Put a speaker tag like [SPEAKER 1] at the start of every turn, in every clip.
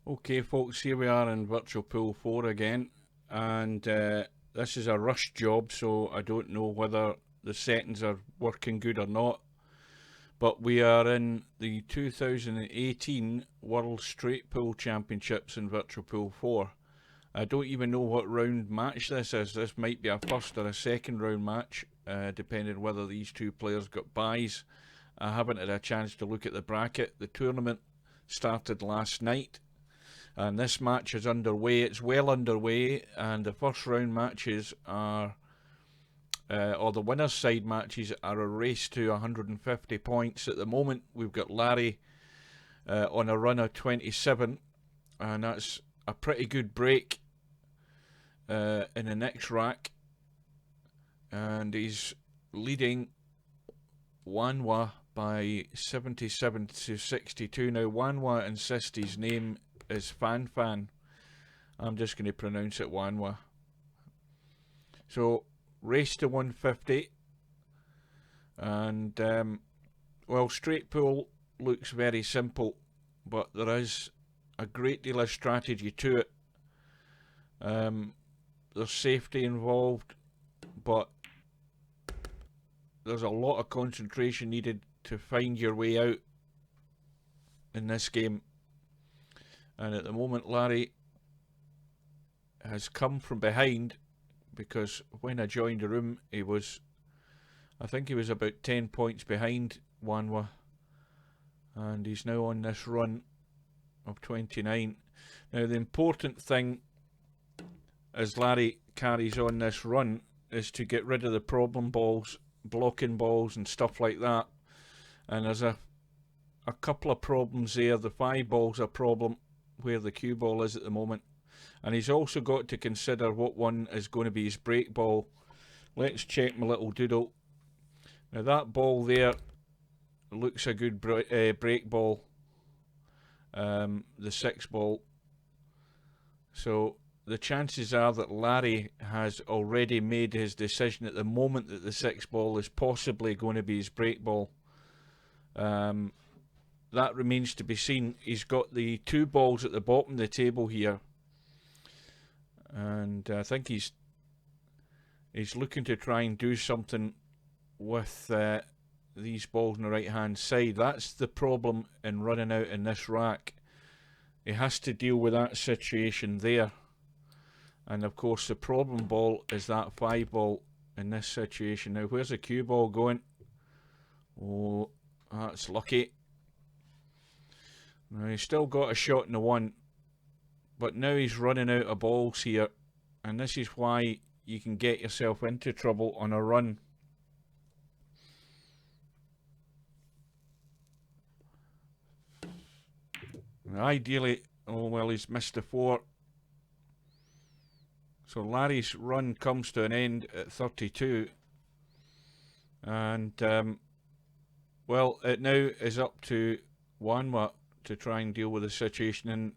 [SPEAKER 1] Okay folks, here we are in Virtual Pool 4 again, and this is a rush job, so I don't know whether the settings are working good or not, but we are in the 2018 World Straight Pool Championships in Virtual Pool 4. I don't even know what round match this is. This might be a first or a second round match, depending whether these two players got buys. I haven't had a chance to look at the bracket. The tournament started last night, and this match is underway. It's well underway, and the first round matches are, or the winner's side matches are a race to 150 points. At the moment, we've got Larry on a run of 27, and that's a pretty good break in the next rack, and he's leading Wanwa by 77 to 62. Now, Wanwa insists his name is Fan Fan. I'm just going to pronounce it Wanwa. So, race to 150. And, well, straight pool looks very simple, but there is a great deal of strategy to it. There's safety involved, but there's a lot of concentration needed to find your way out in this game. And at the moment, Larry has come from behind, because when I joined the room, I think he was about 10 points behind Wanwa, and he's now on this run of 29. Now, the important thing as Larry carries on this run is to get rid of the problem balls, blocking balls and stuff like that. And there's a couple of problems there. The 5 ball's a problem where the cue ball is at the moment, and he's also got to consider what one is going to be his break ball. Let's check my little doodle. Now, that ball there looks a good break ball, the 6 ball. So the chances are that Larry has already made his decision at the moment that the 6 ball is possibly going to be his break ball. That remains to be seen. He's got the 2 balls at the bottom of the table here, and I think he's looking to try and do something with these balls on the right hand side. That's the problem in running out in this rack. He has to deal with that situation there. And of course, the problem ball is that 5 ball in this situation. Now, where's the cue ball going? Oh, that's lucky. Now, he's still got a shot in the 1, but now he's running out of balls here, and this is why you can get yourself into trouble on a run. Now, ideally, oh well, he's missed a 4. So Larry's run comes to an end at 32, and well, it now is up to Wanwa to try and deal with the situation, and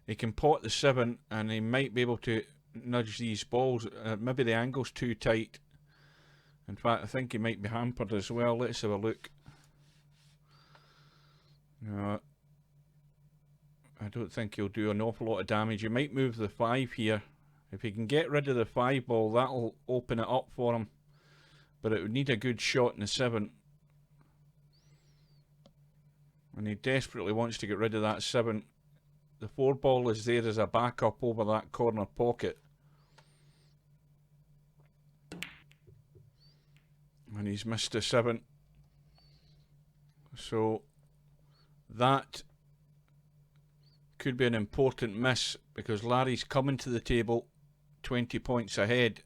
[SPEAKER 1] he can pot the 7, and he might be able to nudge these balls. Maybe the angle's too tight. In fact, I think he might be hampered as well. Let's have a look. I don't think he'll do an awful lot of damage. He might move the 5 here. If he can get rid of the 5 ball, that'll open it up for him. But it would need a good shot in the 7. And he desperately wants to get rid of that 7. The 4 ball is there as a backup over that corner pocket. And he's missed a 7. So that could be an important miss, because Larry's coming to the table 20 points ahead,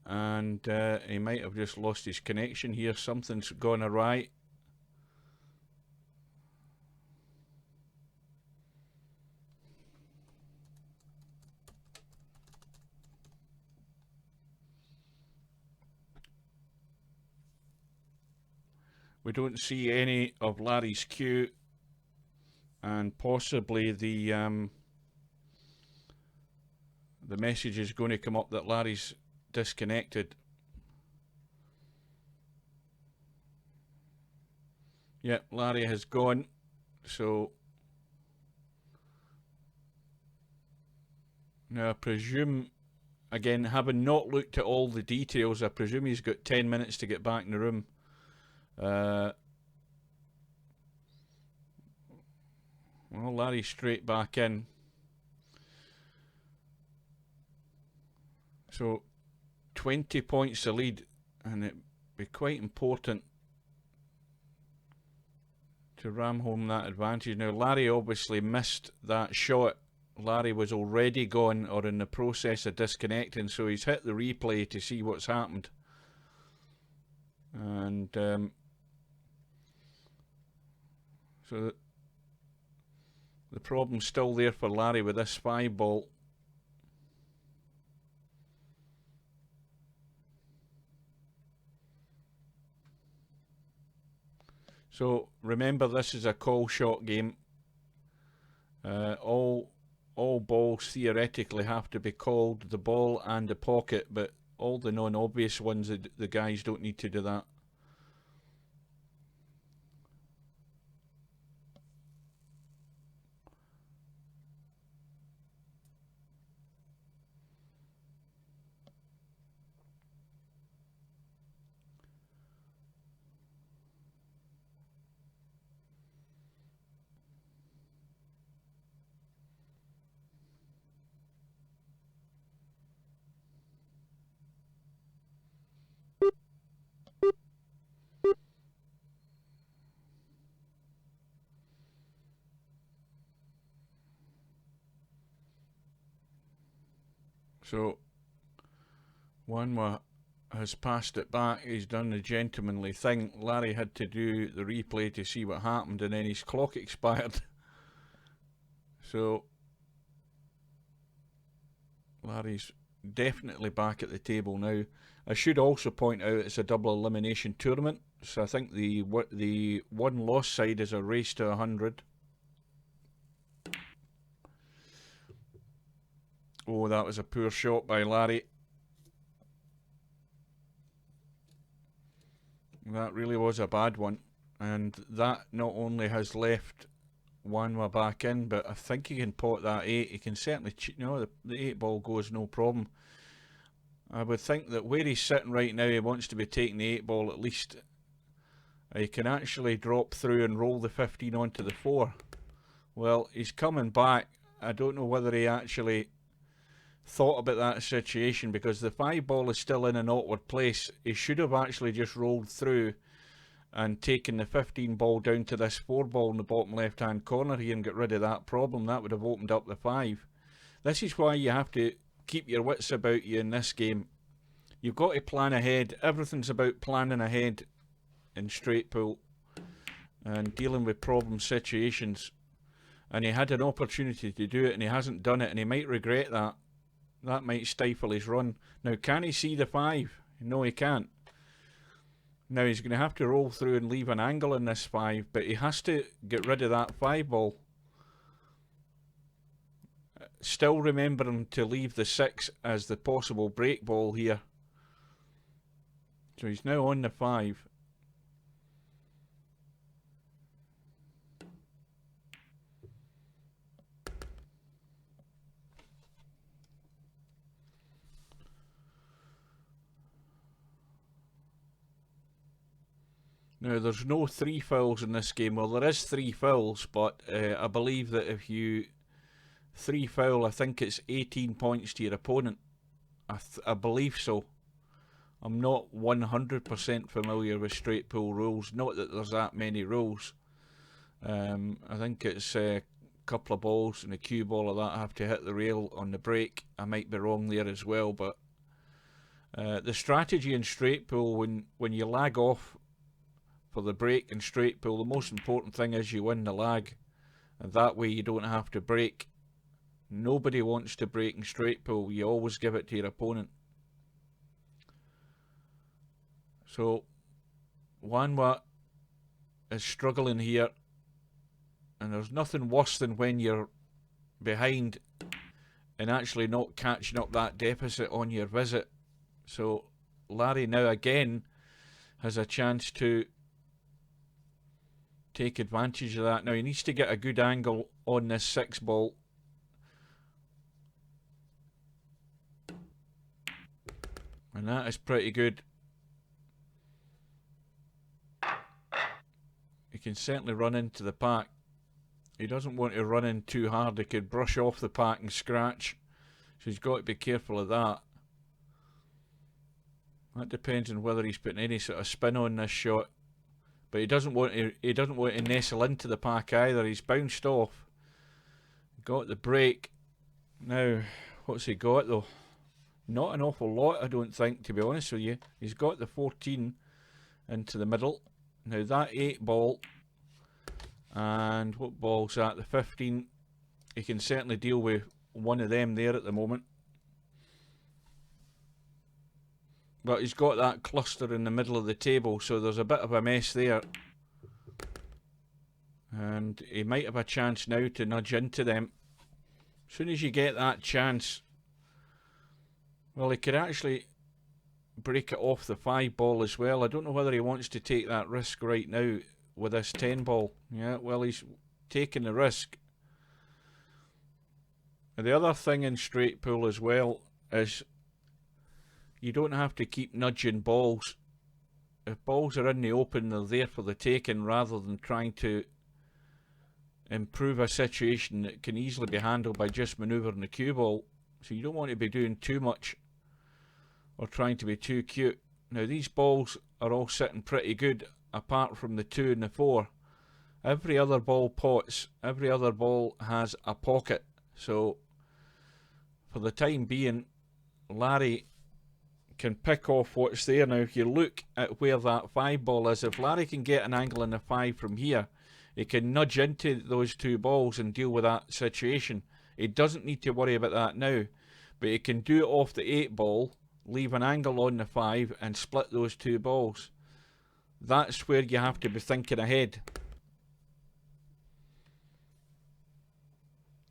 [SPEAKER 1] and he might have just lost his connection here. Something's gone awry. We don't see any of Larry's cue, and possibly the message is going to come up that Larry's disconnected. Yep, Larry has gone. So Now I presume, again, having not looked at all the details, I presume he's got 10 minutes to get back in the room. Well, Larry's straight back in. So 20 points the lead, and it'd be quite important to ram home that advantage. Now Larry obviously missed that shot. Larry was already gone or in the process of disconnecting, so he's hit the replay to see what's happened. And so the problem's still there for Larry with this 5 ball. So remember, this is a call shot game. All balls theoretically have to be called, the ball and the pocket, but all the non-obvious ones, the guys don't need to do that. So wanwa has passed it back. He's done the gentlemanly thing. Larry had to do the replay to see what happened, and then his clock expired. So Larry's definitely back at the table now. I should also point out it's a double elimination tournament, so I think the one loss side is a race to 100. Oh, that was a poor shot by Larry. That really was a bad one, and that not only has left wanwa back in, but I think he can pot that 8. He can certainly, the 8 ball goes no problem. I would think that where he's sitting right now, he wants to be taking the 8 ball at least. He can actually drop through and roll the 15 onto the 4. Well, he's coming back. I don't know whether he actually thought about that situation, because the 5 ball is still in an awkward place. He should have actually just rolled through and taken the 15 ball down to this 4 ball in the bottom left hand corner here and get rid of that problem. That would have opened up the 5. This is why you have to keep your wits about you in this game. You've got to plan ahead. Everything's about planning ahead in straight pool and dealing with problem situations. And he had an opportunity to do it and he hasn't done it, and he might regret that. That might stifle his run. Now, can he see the 5? No, he can't. Now, he's going to have to roll through and leave an angle in this 5, but he has to get rid of that 5 ball. Still remembering to leave the 6 as the possible break ball here. So he's now on the 5. Now, there's no 3 fouls in this game. Well, there is 3 fouls, but I believe that if you 3 foul, I think it's 18 points to your opponent. I believe so. I'm not 100% familiar with straight pool rules. Not that there's that many rules. I think it's a couple of balls and a cue ball of that have to hit the rail on the break. I might be wrong there as well, but the strategy in straight pool, when you lag off for the break in straight pool, the most important thing is you win the lag, and that way you don't have to break. Nobody wants to break in straight pool. You always give it to your opponent. So wanwa is struggling here, and there's nothing worse than when you're behind and actually not catching up that deficit on your visit. So Larry now again has a chance to take advantage of that. Now, he needs to get a good angle on this 6 ball. And that is pretty good. He can certainly run into the pack. He doesn't want to run in too hard. He could brush off the pack and scratch. So he's got to be careful of that. That depends on whether he's putting any sort of spin on this shot. But he doesn't want to nestle into the pack either. He's bounced off. Got the break. Now, what's he got though? Not an awful lot, I don't think, to be honest with you. He's got the 14 into the middle. Now that 8 ball, and what ball's that? The 15. He can certainly deal with one of them there at the moment. But he's got that cluster in the middle of the table, so there's a bit of a mess there. And he might have a chance now to nudge into them. As soon as you get that chance, well, he could actually break it off the 5 ball as well. I don't know whether he wants to take that risk right now with this 10 ball. Yeah, well, he's taking the risk. And the other thing in straight pool as well is you don't have to keep nudging balls. If balls are in the open, they're there for the taking rather than trying to improve a situation that can easily be handled by just manoeuvring the cue ball. So you don't want to be doing too much or trying to be too cute. Now these balls are all sitting pretty good apart from the 2 and the 4. Every other ball pots, every other ball has a pocket. So for the time being, Larry can pick off what's there. Now if you look at where that 5 ball is, if Larry can get an angle in the 5 from here, he can nudge into those 2 balls and deal with that situation. He doesn't need to worry about that now, but he can do it off the 8 ball, leave an angle on the 5 and split those 2 balls. That's where you have to be thinking ahead.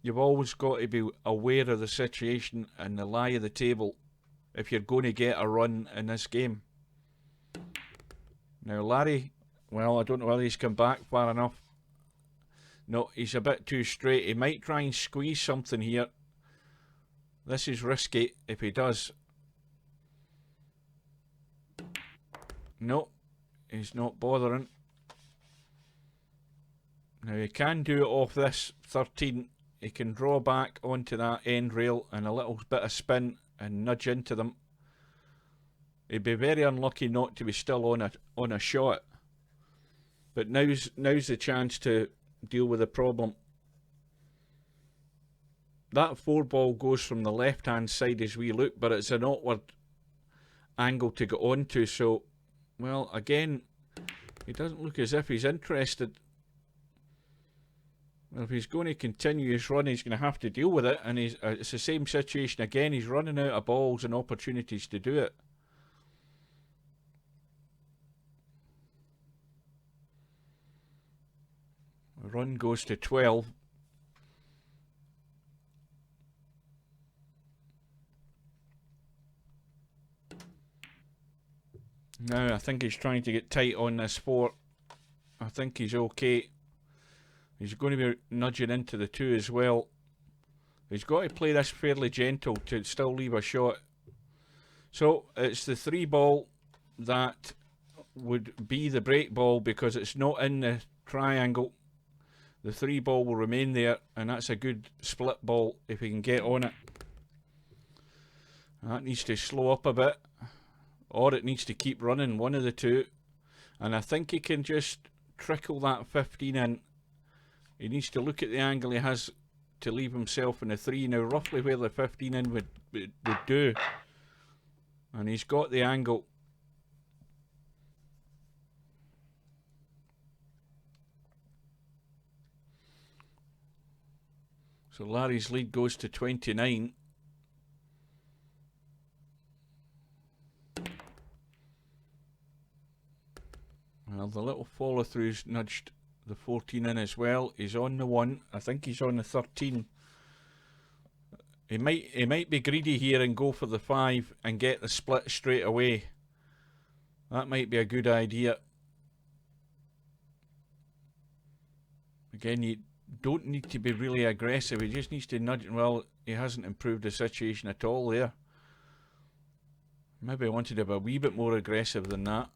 [SPEAKER 1] You've always got to be aware of the situation and the lie of the table if you're going to get a run in this game. Now Larry, well, I don't know whether he's come back far enough. No, he's a bit too straight. He might try and squeeze something here. This is risky if he does. No, he's not bothering. Now he can do it off this 13. He can draw back onto that end rail and a little bit of spin and nudge into them. He'd be very unlucky not to be still on a shot. But now's the chance to deal with the problem. That 4 ball goes from the left hand side as we look, but it's an awkward angle to get onto, so well, again, he doesn't look as if he's interested. Well, if he's going to continue his run, he's going to have to deal with it, and it's the same situation again. He's running out of balls and opportunities to do it. The run goes to 12. Now I think he's trying to get tight on this 4. I think he's okay. He's going to be nudging into the 2 as well. He's got to play this fairly gentle to still leave a shot. So it's the 3 ball that would be the break ball because it's not in the triangle. The 3 ball will remain there, and that's a good split ball if he can get on it. That needs to slow up a bit, or it needs to keep running, one of the 2. And I think he can just trickle that 15 in. He needs to look at the angle he has to leave himself in the 3. Now roughly where the 15 in would do. And he's got the angle. So Larry's lead goes to 29. Well, the little follow through's nudged the 14 in as well. He's on the 1. I think he's on the 13. He might be greedy here and go for the 5 and get the split straight away. That might be a good idea. Again, you don't need to be really aggressive. He just needs to nudge. Well, he hasn't improved the situation at all there. Maybe I wanted to be a wee bit more aggressive than that.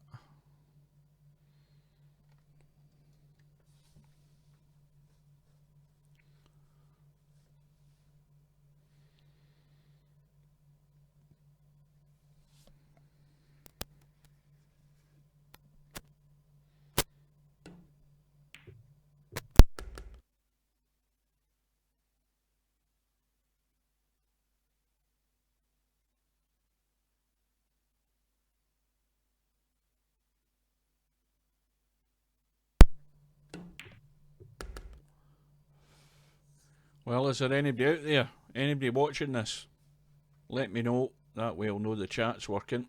[SPEAKER 1] Well, is there anybody out there? Anybody watching this? Let me know. That way I'll know the chat's working.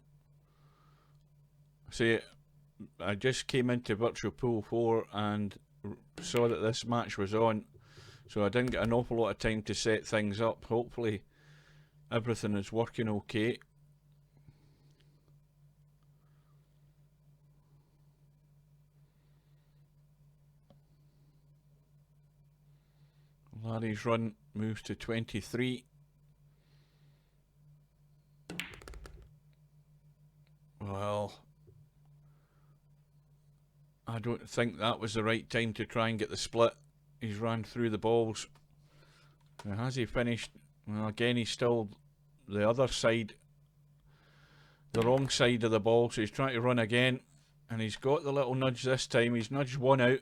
[SPEAKER 1] See, I just came into Virtual Pool 4 and saw that this match was on, so I didn't get an awful lot of time to set things up. Hopefully everything is working okay. Larry's run moves to 23. Well, I don't think that was the right time to try and get the split. He's run through the balls. Now, has he finished? Well, again, he's still the other side, the wrong side of the ball, so he's trying to run again, and he's got the little nudge this time. He's nudged one out.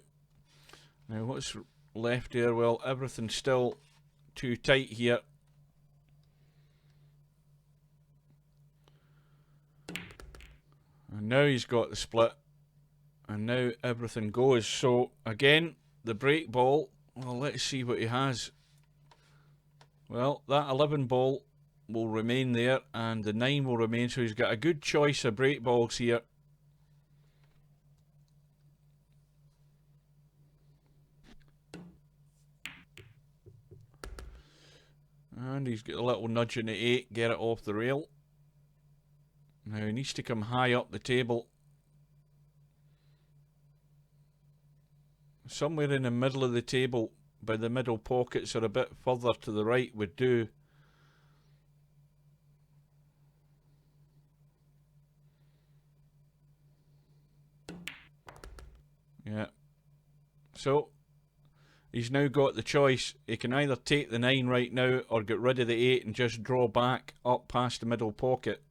[SPEAKER 1] Now, what's left here? Well, everything's still too tight here. And now he's got the split. And now everything goes. So, again, the break ball. Well, let's see what he has. Well, that 11 ball will remain there, and the 9 will remain. So he's got a good choice of break balls here. And he's got a little nudge in the 8, get it off the rail. Now he needs to come high up the table. Somewhere in the middle of the table, by the middle pockets or a bit further to the right would do. Yeah. So he's now got the choice. He can either take the 9 right now or get rid of the 8 and just draw back up past the middle pocket.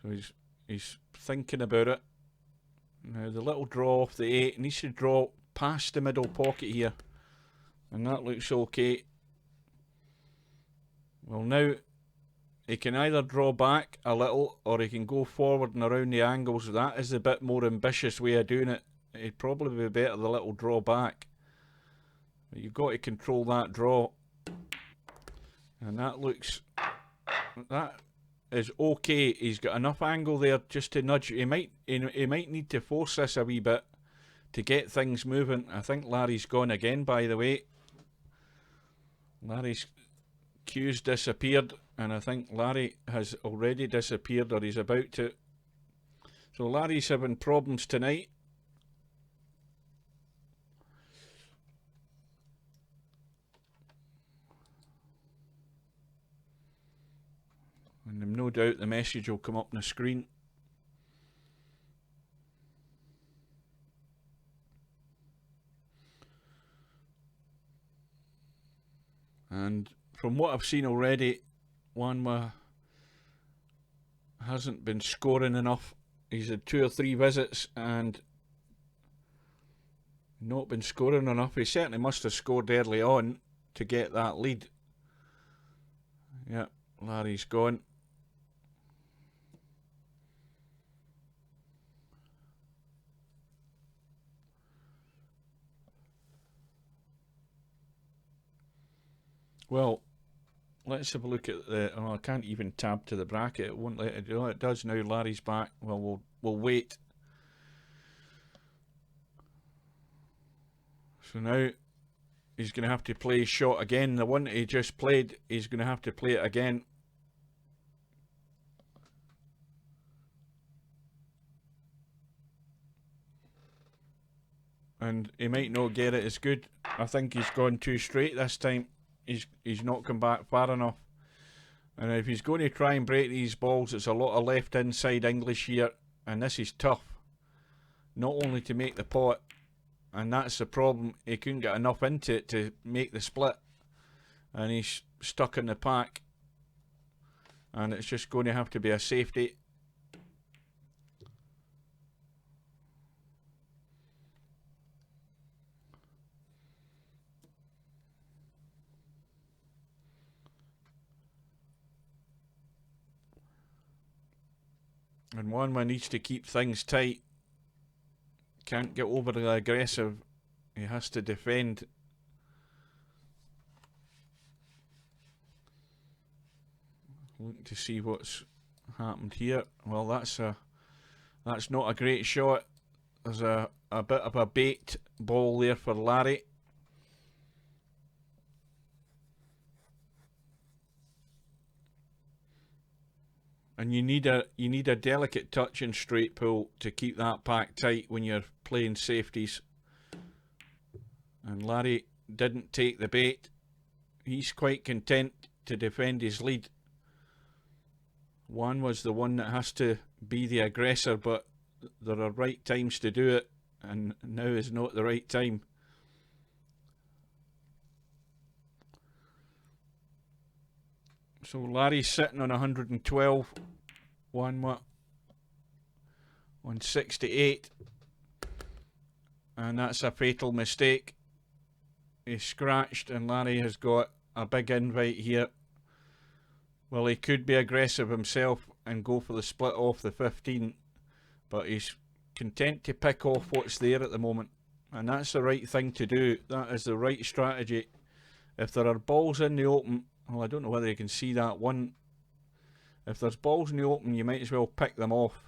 [SPEAKER 1] So he's thinking about it. Now the little draw off the 8 needs to draw past the middle pocket here. And that looks okay. Well, now he can either draw back a little or he can go forward and around the angles. That is a bit more ambitious way of doing it. It'd probably be better the little draw back. But you've got to control that draw. And that looks... that is okay. He's got enough angle there just to nudge. He might need to force this a wee bit to get things moving. I think Larry's gone again, by the way. Larry's cue's disappeared, and I think Larry has already disappeared, or he's about to. So Larry's having problems tonight. And I've no doubt the message will come up on the screen. And from what I've seen already, Wanwa hasn't been scoring enough. He's had 2 or 3 visits and not been scoring enough. He certainly must have scored early on to get that lead. Yeah, Larry's gone. Well, let's have a look at the... oh, I can't even tab to the bracket. It won't let it do it. It does now. Larry's back. Well, we'll wait. So now he's going to have to play his shot again. The one he just played, he's going to have to play it again. And he might not get it as good. I think he's gone too straight this time. He's not come back far enough. And if he's going to try and break these balls, it's a lot of left inside English here. And this is tough. Not only to make the pot, and that's the problem, he couldn't get enough into it to make the split. And he's stuck in the pack. And it's just going to have to be a safety. And wanwa needs to keep things tight. Can't get overly aggressive. He has to defend. Looking to see what's happened here. Well, that's not a great shot. There's a bit of a bait ball there for Larry. And you need a delicate touch in straight pull to keep that pack tight when you're playing safeties. And Larry didn't take the bait. He's quite content to defend his lead. Wanwa's the one that has to be the aggressor, but there are right times to do it, and now is not the right time. So Larry's sitting on 112, wanwa on 68, and that's a fatal mistake. He scratched, and Larry has got a big invite here. Well, he could be aggressive himself and go for the split off the 15, but he's content to pick off what's there at the moment, and that's the right thing to do. That is the right strategy. If there are balls in the open, well, I don't know whether you can see that one. If there's balls in the open, you might as well pick them off.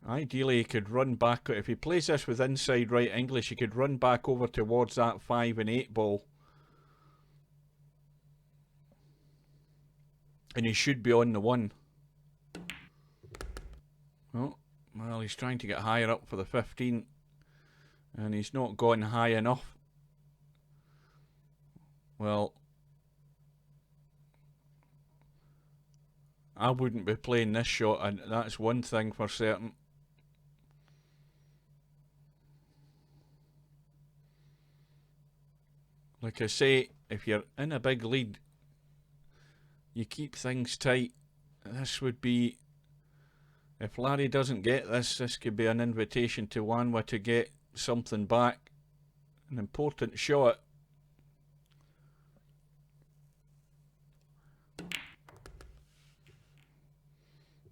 [SPEAKER 1] Ideally, he could run back. If he plays this with inside right English, he could run back over towards that 5 and 8 ball. And he should be on the 1. Oh, well, he's trying to get higher up for the 15. And he's not gone high enough. Well, I wouldn't be playing this shot, and that's one thing for certain. Like I say, if you're in a big lead, you keep things tight. This would be, if Larry doesn't get this, this could be an invitation to wanwa to get something back. An important shot.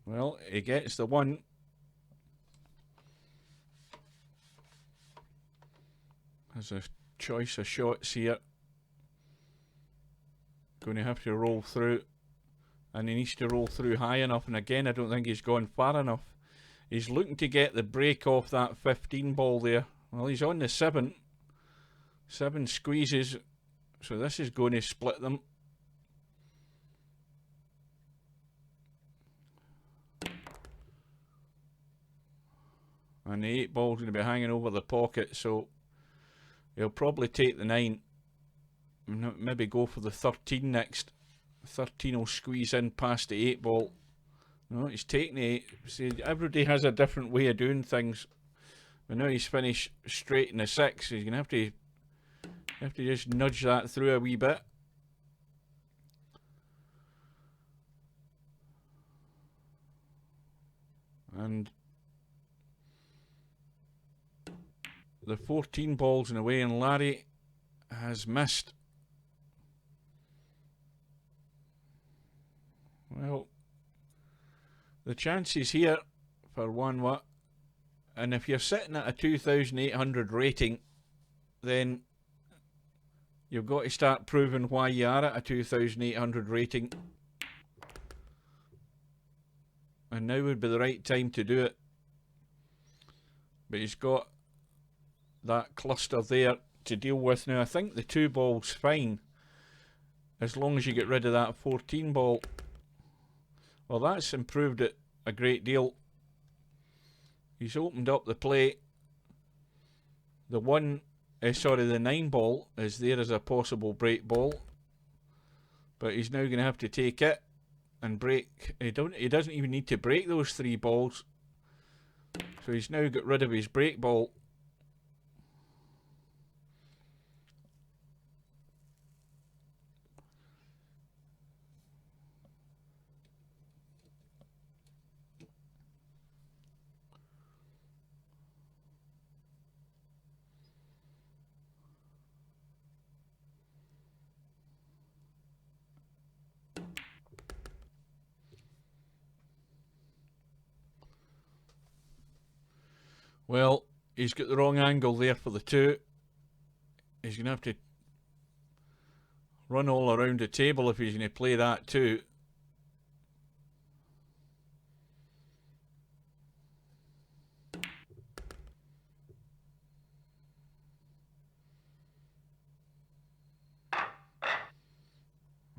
[SPEAKER 1] Well, he gets the 1. There's a choice of shots here. Going to have to roll through, and he needs to roll through high enough, and again I don't think he's gone far enough. He's looking to get the break off that 15 ball there. Well, he's on the 7. 7 squeezes, so this is going to split them. And the 8 ball's going to be hanging over the pocket, so he'll probably take the 9. Maybe go for the 13 next. 13 will squeeze in past the 8 ball. No, he's taking the 8. See, everybody has a different way of doing things. But now he's finished straight in the 6. He's going to have to just nudge that through a wee bit. And the 14 ball's in the way, and Larry has missed. Well, the chances here for wanwa, and if you're sitting at a 2,800 rating, then you've got to start proving why you are at a 2,800 rating. And now would be the right time to do it. But he's got that cluster there to deal with. Now I think the 2 ball's fine, as long as you get rid of that 14 ball. Well, that's improved it a great deal. He's opened up the play. The 1 sorry, the 9 ball is there as a possible break ball, but he's now going to have to take it and break. He doesn't even need to break those 3 balls, so he's now got rid of his break ball. Well, he's got the wrong angle there for the 2. He's going to have to run all around the table if he's going to play that 2.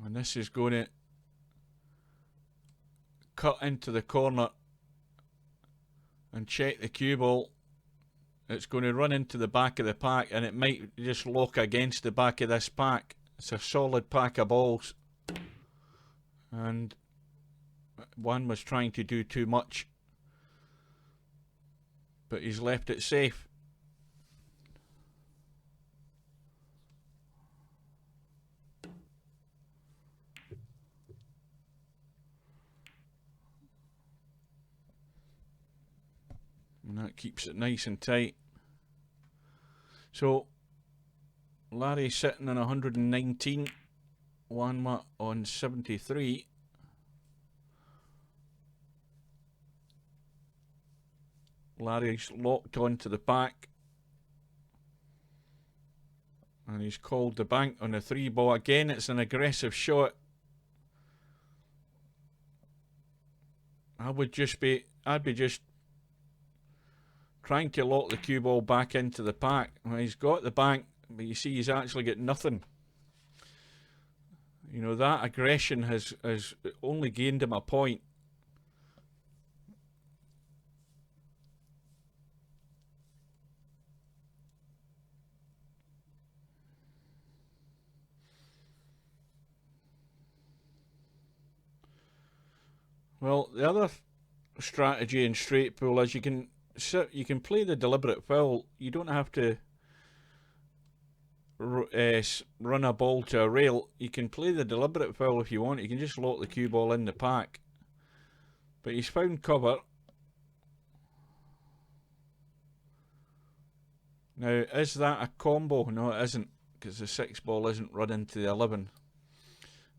[SPEAKER 1] And this is going to cut into the corner and check the cue ball. It's going to run into the back of the pack, and it might just lock against the back of this pack. It's a solid pack of balls, and one was trying to do too much, but he's left it safe. And that keeps it nice and tight. So Larry's sitting on 119, Wanwa on 73. Larry's locked onto the pack, and he's called the bank on the 3 ball. Again, it's an aggressive shot. I'd be just trying to lock the cue ball back into the pack. Well, he's got the bank, but you see he's actually got nothing. You know, that aggression has only gained him a point. Well, the other strategy in straight pool is you can play the deliberate foul. You don't have to run a ball to a rail. You can play the deliberate foul if you want. You can just lock the cue ball in the pack. But he's found cover. Now, is that a combo? No, it isn't, because the 6 ball isn't run into the 11.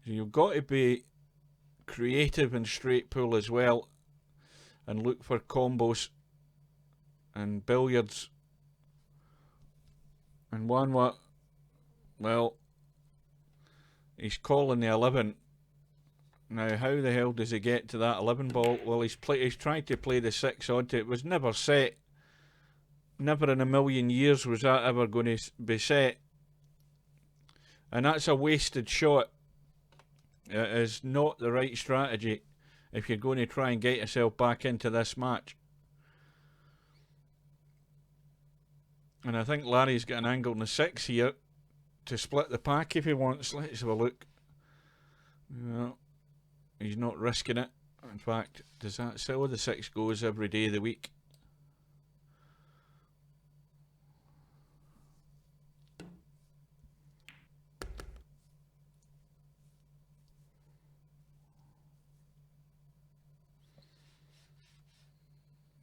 [SPEAKER 1] So you've got to be creative in straight pool as well, and look for combos and billiards. And Wanwa, well, he's calling the 11. Now, how the hell does he get to that 11 ball? Well, he's tried to play the 6 onto it. It was never set. Never in a million years was that ever going to be set. And that's a wasted shot. It is not the right strategy if you're going to try and get yourself back into this match. And I think Larry's got an angle in the 6 here to split the pack if he wants. Let's have a look. No, he's not risking it. In fact, does that still the 6 goes every day of the week?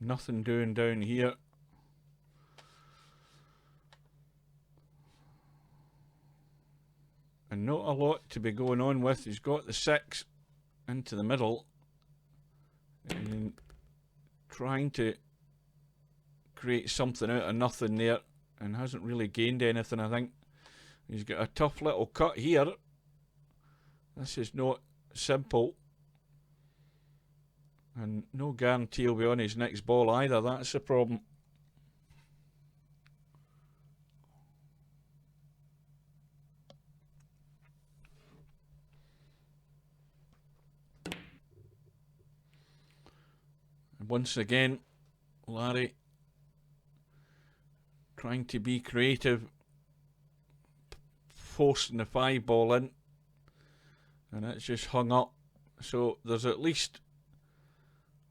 [SPEAKER 1] Nothing doing down here. And not a lot to be going on with. He's got the 6 into the middle and trying to create something out of nothing there, and hasn't really gained anything. I think he's got a tough little cut here. This is not simple, and no guarantee he'll be on his next ball either. That's the problem. And once again, Larry trying to be creative forcing the 5 ball in, and it's just hung up. So there's at least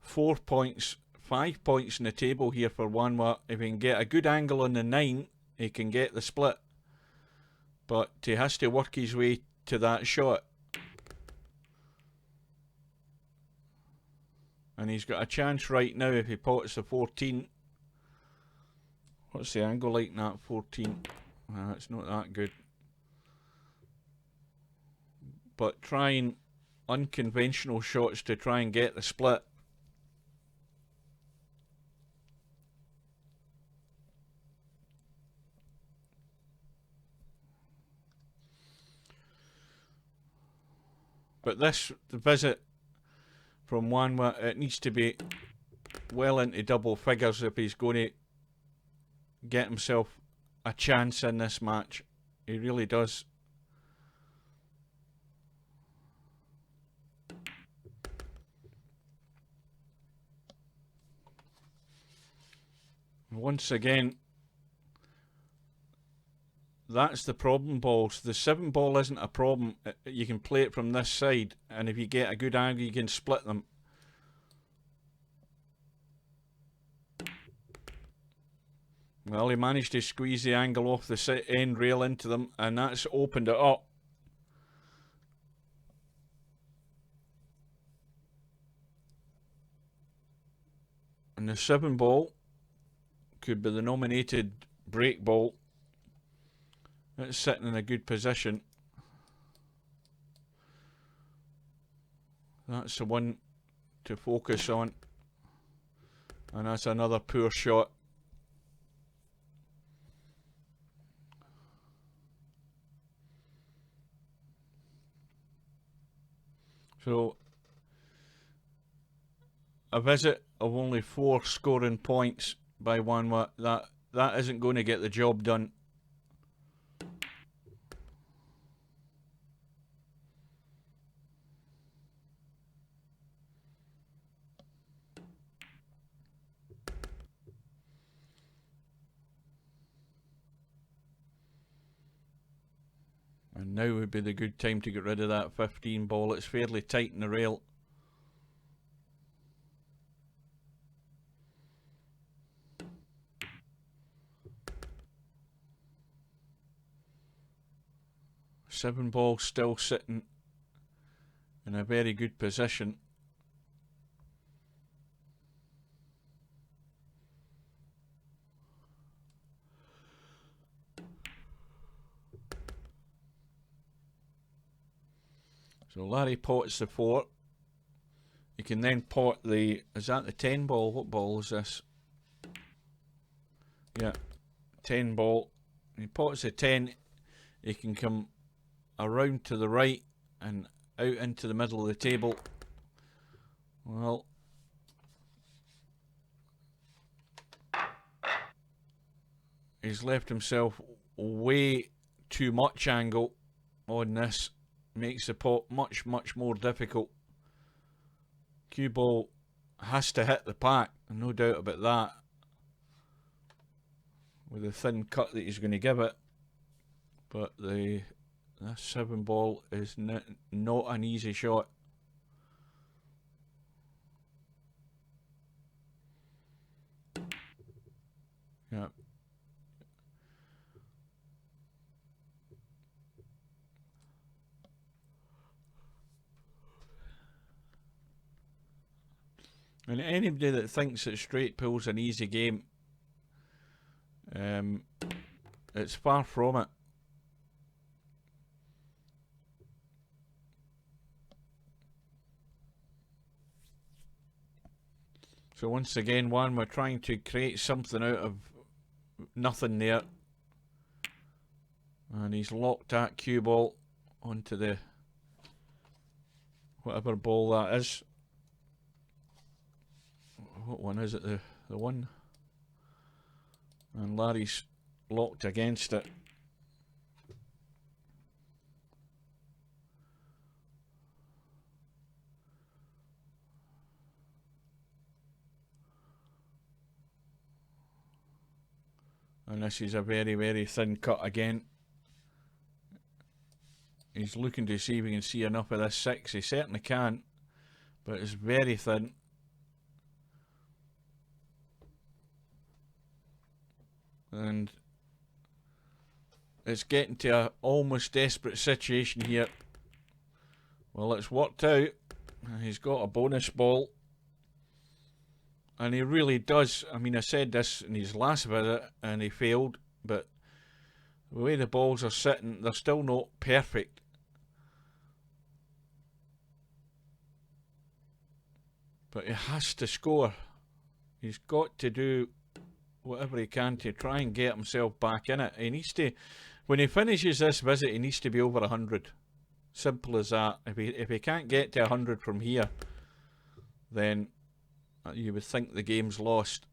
[SPEAKER 1] 4 points, 5 points in the table here for wanwa. If he can get a good angle on the 9, he can get the split, but he has to work his way to that shot. And he's got a chance right now if he pots the 14. What's the angle like in that 14? It's not that good. But trying unconventional shots to try and get the split. But this visit from wanwa, it needs to be well into double figures if he's going to get himself a chance in this match. He really does. Once again, that's the problem balls. The 7 ball isn't a problem. You can play it from this side, and if you get a good angle, you can split them. Well, he managed to squeeze the angle off the end rail into them, and that's opened it up. And the 7 ball could be the nominated break ball. It's sitting in a good position. That's the one to focus on. And that's another poor shot. So, a visit of only 4 scoring points by wanwa, that isn't going to get the job done. And now would be the good time to get rid of that 15 ball. It's fairly tight in the rail. Seven ball still sitting in a very good position. So Larry pots the 4. You can then pot the, is that the 10 ball? What ball is this? Yeah, 10 ball. He pots the 10. He can come around to the right and out into the middle of the table. Well, he's left himself way too much angle on this. Makes the pot much more difficult. Cue ball has to hit the pack, no doubt about that, with the thin cut that he's going to give it. But the 7 ball is not an easy shot. Yeah. And anybody that thinks that straight pool's an easy game, it's far from it. So once again, we're trying to create something out of nothing there. And he's locked that cue ball onto the whatever ball that is. What one is it? The one? And Larry's locked against it. And this is a very thin cut again. He's looking to see if he can see enough of this 6. He certainly can, but it's very thin. And it's getting to a almost desperate situation here. Well, it's worked out. He's got a bonus ball. And he really does. I mean, I said this in his last visit and he failed, but the way the balls are sitting, they're still not perfect. But he has to score. He's got to do whatever he can to try and get himself back in it. He needs to, when he finishes this visit, he needs to be over 100. Simple as that. If he can't get to 100 from here, then you would think the game's lost.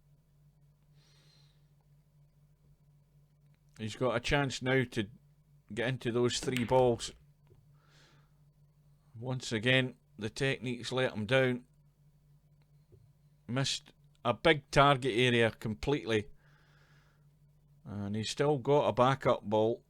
[SPEAKER 1] He's got a chance now to get into those 3 balls. Once again, the techniques let him down. Missed a big target area completely. And he's still got a backup ball.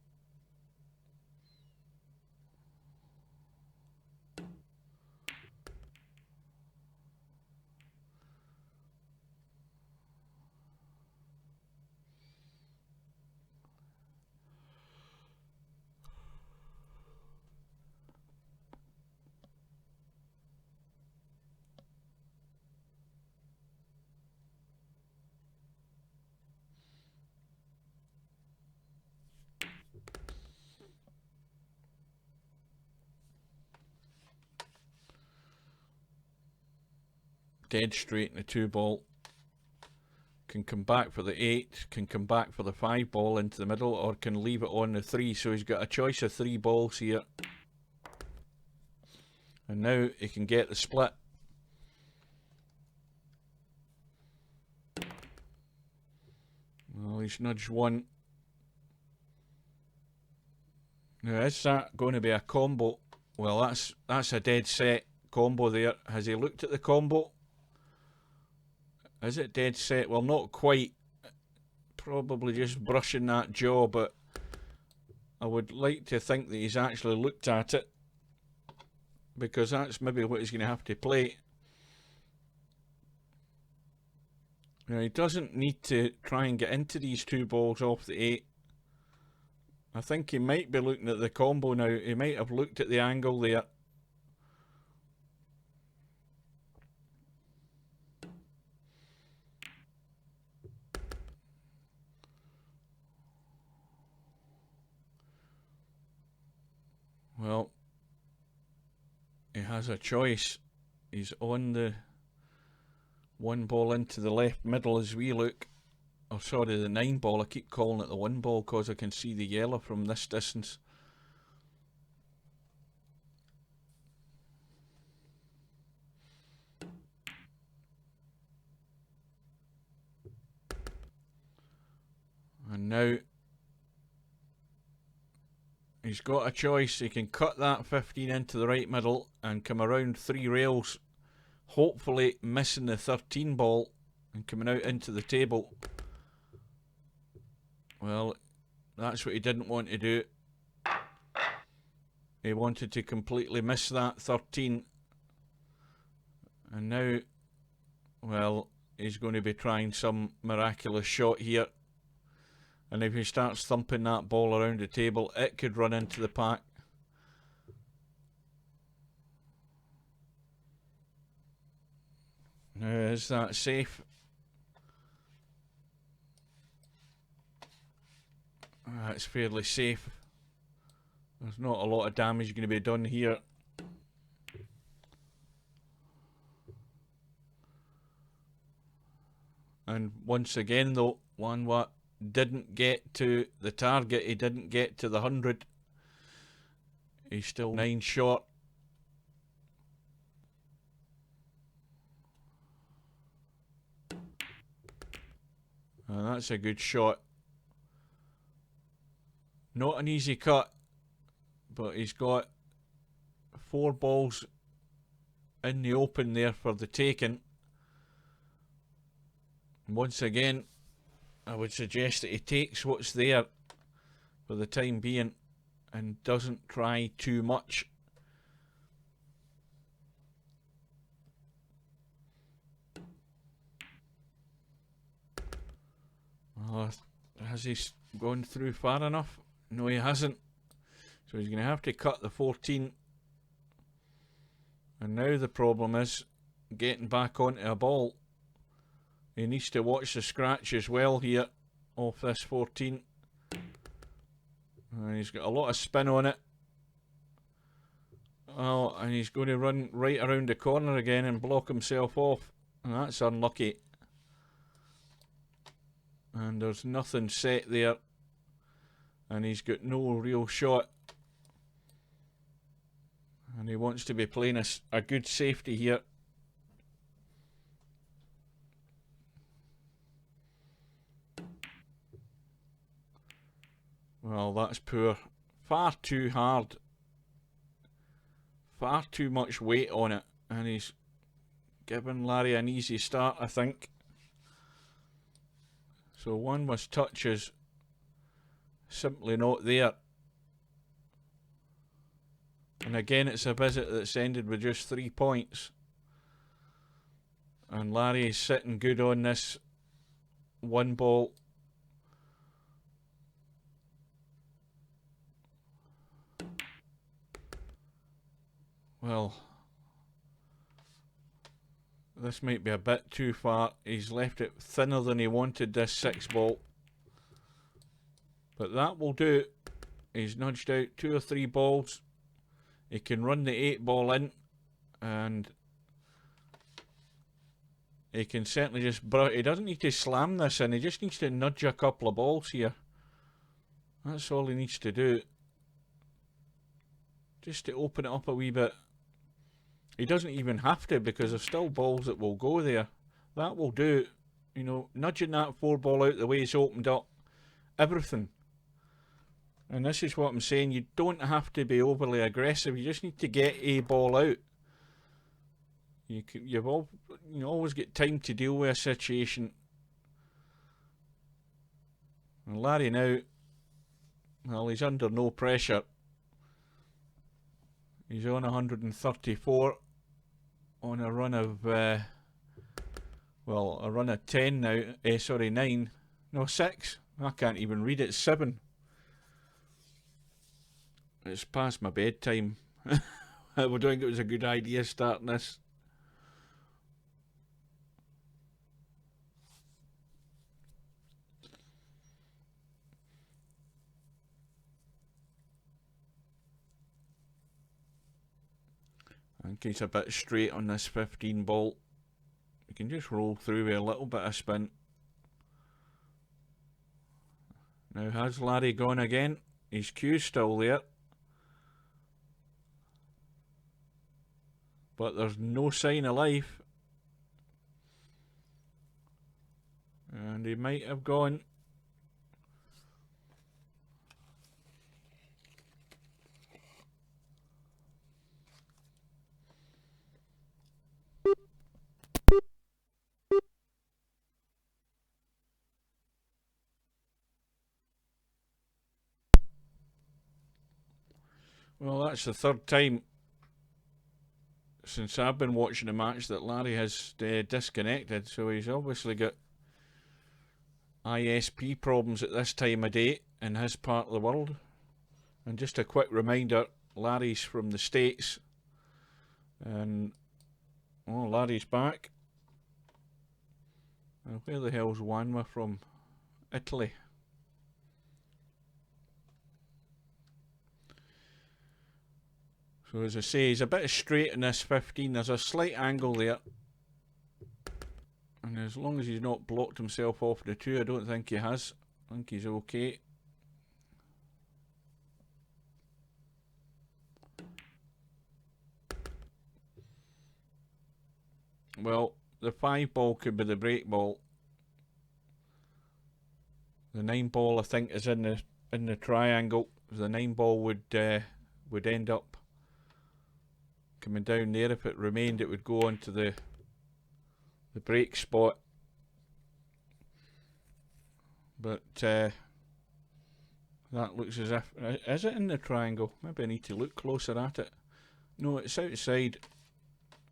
[SPEAKER 1] Dead straight in the 2 ball. Can come back for the 8, can come back for the 5 ball into the middle, or can leave it on the 3. So he's got a choice of 3 balls here. And now he can get the split. Well, he's nudged 1. Now, is that going to be a combo? Well, that's a dead set combo there. Has he looked at the combo? Is it dead set? Well, not quite. Probably just brushing that jaw, but I would like to think that he's actually looked at it, because that's maybe what he's going to have to play. Now, he doesn't need to try and get into these 2 balls off the 8. I think he might be looking at the combo now. He might have looked at the angle there. Well, he has a choice. He's on the 1 ball into the left middle as we look. Oh, sorry, the 9 ball. I keep calling it the 1 ball because I can see the yellow from this distance. And now he's got a choice. He can cut that 15 into the right middle and come around 3 rails, hopefully missing the 13 ball and coming out into the table. Well, that's what he didn't want to do. He wanted to completely miss that 13. And now, well, he's going to be trying some miraculous shot here. And if he starts thumping that ball around the table, it could run into the pack. Now, is that safe? It's fairly safe. There's not a lot of damage going to be done here. And once again though, wanwa didn't get to the target. He didn't get to the 100. He's still 9 short. And that's a good shot. Not an easy cut, but he's got 4 balls in the open there for the taking. Once again, I would suggest that he takes what's there for the time being and doesn't try too much. Has he gone through far enough? No, he hasn't. So he's going to have to cut the 14. And now the problem is getting back onto a ball. He needs to watch the scratch as well here off this 14. And he's got a lot of spin on it. Oh, and he's going to run right around the corner again and block himself off. And that's unlucky. And there's nothing set there. And he's got no real shot. And he wants to be playing a good safety here. Well, that's poor. Far too hard. Far too much weight on it. And he's given Larry an easy start, I think. So one was touches simply not there. And again, it's a visit that's ended with just 3 points. And Larry is sitting good on this one ball. Well, this might be a bit too far. He's left it thinner than he wanted, this 6 ball. But that will do. He's nudged out 2 or 3 balls. He can run the 8 ball in. And he can certainly just... He doesn't need to slam this in. He just needs to nudge a couple of balls here. That's all he needs to do. Just to open it up a wee bit. He doesn't even have to, because there's still balls that will go there. That will do. You know, nudging that 4 ball out the way it's opened up everything. And this is what I'm saying. You don't have to be overly aggressive. You just need to get a ball out. You always get time to deal with a situation. And Larry now, well, he's under no pressure. He's on 134 on a run of, a run of 10 now. 9. No, 6. I can't even read it. 7. It's past my bedtime. I would think it was a good idea starting this. I think he's a bit straight on this 15 ball. You can just roll through with a little bit of spin. Now has Larry gone again? His cue's still there. But there's no sign of life. And he might have gone. Well, that's the 3rd time since I've been watching the match that Larry has disconnected, so he's obviously got ISP problems at this time of day in his part of the world. And just a quick reminder, Larry's from the States, and Larry's back. And where the hell's Wanwa from? Italy. So as I say, he's a bit straight in this 15. There's a slight angle there. And as long as he's not blocked himself off the 2, I don't think he has. I think he's okay. Well, the 5 ball could be the break ball. The 9 ball, I think, is in the triangle. The 9 ball would end up coming down there. If it remained, it would go onto the break spot. But That looks as if... Is it in the triangle? Maybe I need to look closer at it. No, it's outside.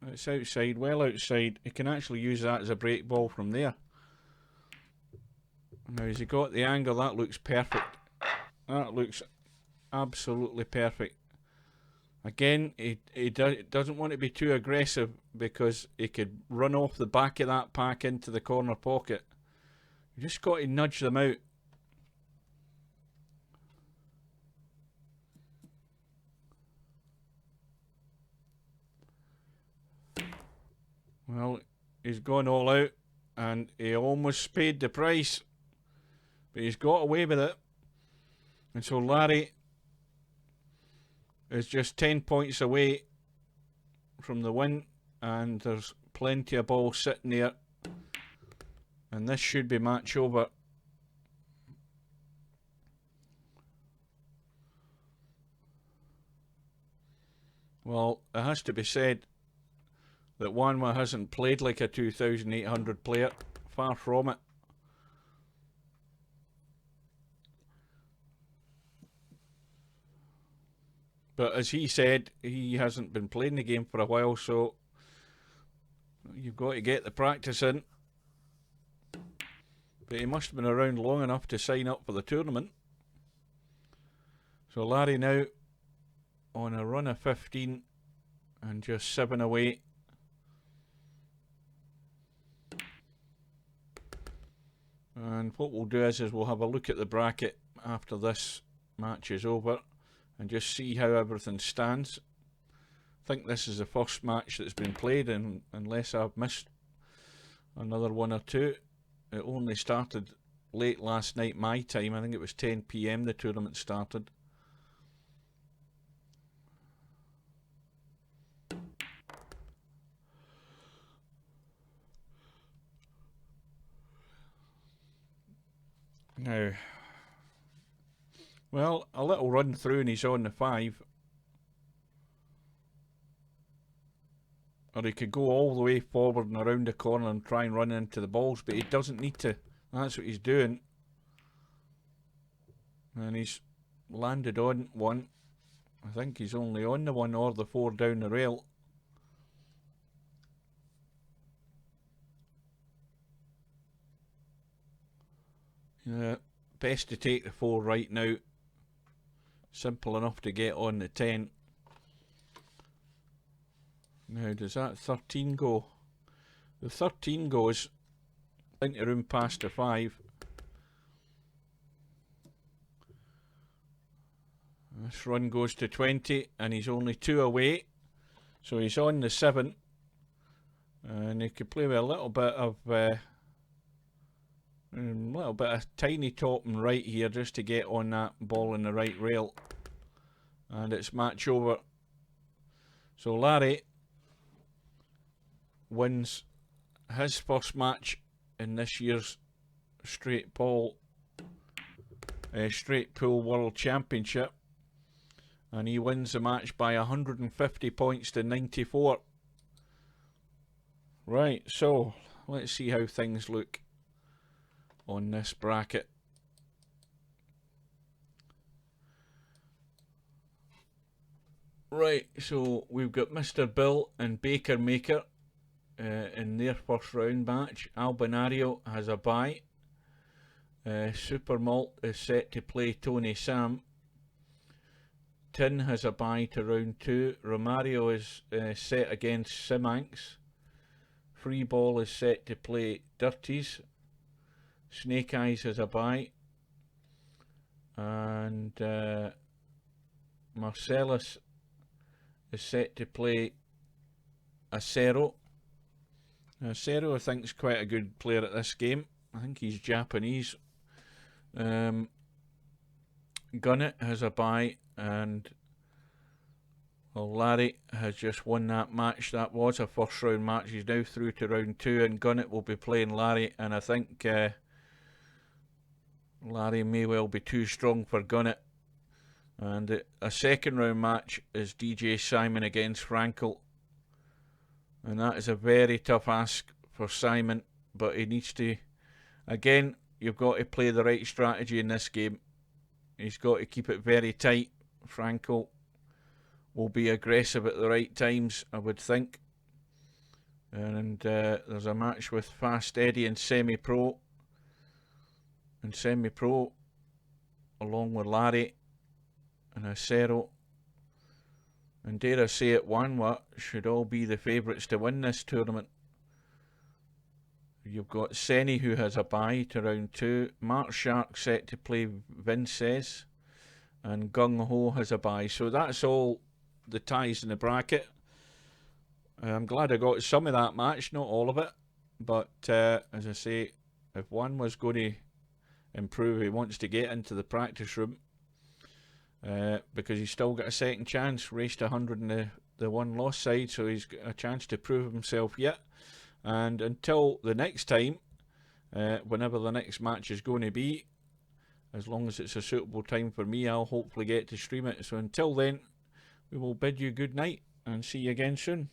[SPEAKER 1] It's outside, well outside. He can actually use that as a break ball from there. Now, has he got the angle? That looks perfect. That looks absolutely perfect. Again, he doesn't want to be too aggressive because he could run off the back of that pack into the corner pocket. You just got to nudge them out. Well, he's gone all out and he almost paid the price, but he's got away with it. And so Larry is just 10 points away from the win, and there's plenty of balls sitting there, and this should be match over. Well, it has to be said that Wanwa hasn't played like a 2,800 player. Far from it. But as he said, he hasn't been playing the game for a while, so you've got to get the practice in. But he must have been around long enough to sign up for the tournament. So Larry now on a run of 15 and just 7 away. And what we'll do is we'll have a look at the bracket after this match is over and just see how everything stands. I think this is the first match that's been played, and unless I've missed another one or two. It only started late last night my time. I think it was 10 PM the tournament started. Now, well, a little run through and he's on the 5. Or he could go all the way forward and around the corner and try and run into the balls, but he doesn't need to. That's what he's doing. And he's landed on one. I think he's only on the 1 or the 4 down the rail. Yeah, best to take the 4 right now. Simple enough to get on the 10. Now, does that 13 go? The 13 goes. Plenty of room past the 5. This run goes to 20 and he's only 2 away. So he's on the 7. And he could play with a little bit of tiny top and right here just to get on that ball in the right rail. And it's match over. So Larry wins his first match in this year's straight pool World Championship, and he wins the match by 150 points to 94. Right, so let's see how things look on this bracket. Right, so we've got Mr. Bill and Baker Maker in their first round match. Albinario has a bye. Super Malt is set to play Tony Sam. Tin has a bye to round 2. Romario is set against Simanx. Free Ball is set to play Dirties. Snake Eyes has a bye. And Marcellus is set to play Acero. Acero I think is quite a good player at this game. I think he's Japanese. Gunnet has a bye, and well, Larry has just won that match. That was a first round match. He's now through to round 2, and Gunnet will be playing Larry, and I think Larry may well be too strong for Gunnet. And a second round match is DJ Simon against Frankel, and that is a very tough ask for Simon, but he needs to, again, you've got to play the right strategy in this game. He's got to keep it very tight. Franco will be aggressive at the right times, I would think. And there's a match with Fast Eddie and Semi-Pro. And Semi-Pro, along with Larry and Acero, and dare I say it, wanwa, should all be the favourites to win this tournament. You've got Senny, who has a bye to round 2. Mark Shark set to play Vinces. And Gung Ho has a bye. So that's all the ties in the bracket. I'm glad I got some of that match, not all of it. But as I say, if one was going to improve, he wants to get into the practice room. Because he's still got a second chance. Raced 100 in the one-loss side, so he's got a chance to prove himself yet. And until the next time, whenever the next match is going to be, as long as it's a suitable time for me, I'll hopefully get to stream it. So until then, we will bid you good night and see you again soon.